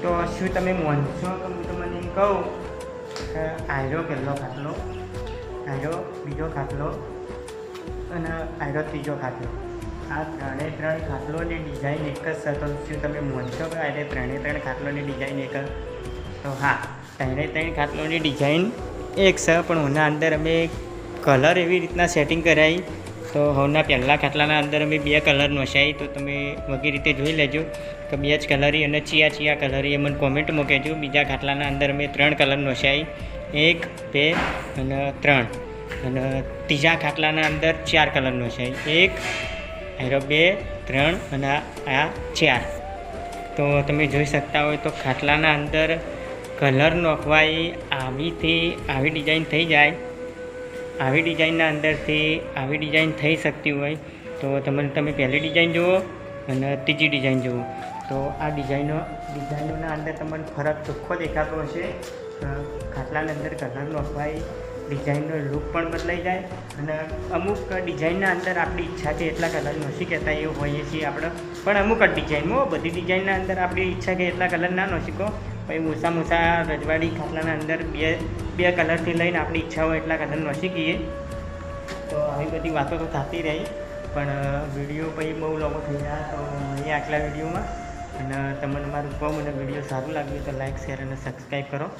તો શું તમે માનશો કે હું તમને એમ કહું કે આયરો પહેલો ખાટલો, આયરો બીજો ખાટલો અને આયરો ત્રીજો ખાટલો, આ ત્રણ ખાટલોની ડિઝાઇન એક જ છે. તો શું તમે માનશો કે આયરે ત્રણ ખાટલોની ડિઝાઇન એક જ? તો હા, ત્રણ ખાટલોની ડિઝાઇન એક છે, પણ ઓના અંદર અમે કલર એવી રીતના સેટિંગ કરાવી. તો હવના પહેલાં ખાટલાના અંદર અમે 2 કલર નોશાવી. તો તમે વગી રીતે જોઈ લેજો કે 2 જ કલરી અને ચિયા કલરી એ મને કોમેન્ટ મૂકેજો. બીજા ખાટલાના અંદર અમે 3 કલર નોશાવી, 1, 2 અને 3. અને ત્રીજા ખાટલાના અંદર 4 કલર નોશાવી, 1, આયરો 2, 3 અને આ 4. તો તમે જોઈ શકતા હોય તો ખાટલાના અંદર કલર નોખવાય આવી ડિઝાઇન થઈ જાય. આવી ડિઝાઇનના અંદરથી આવી ડિઝાઇન થઈ શકતી હોય. તો તમે પહેલી ડિઝાઇન જુઓ અને ત્રીજી ડિઝાઇન જુઓ. તો આ ડિઝાઇનોના અંદર તમને ફરક ચોખ્ખો દેખાતો હશે. ખાટલાના અંદર કલર નોખવાય, ડિઝાઇનનો લુક પણ બદલાઈ જાય. અને અમુક ડિઝાઇનના અંદર આપણી ઈચ્છા છે એટલા કલર નોશી કહેતા એવું હોઈએ છીએ આપણે. પણ અમુક જ ડિઝાઇનમાં, બધી ડિઝાઇનના અંદર આપણી ઈચ્છા કે એટલા કલર ના નોશીકો. પછી મૂસા રજવાડી ખાટલાના અંદર બે કલરથી લઈને આપણી ઈચ્છા હોય એટલા કલર નોશી કહીએ. તો આવી બધી વાતો તો થતી રહી, પણ વિડીયો પછી બહુ લોકો થઈ ગયા. તો મળીએ આટલા વિડીયોમાં. અને તમને મારું કહું, મને વિડીયો સારું લાગ્યું તો લાઈક, શેર અને સબસ્ક્રાઈબ કરો.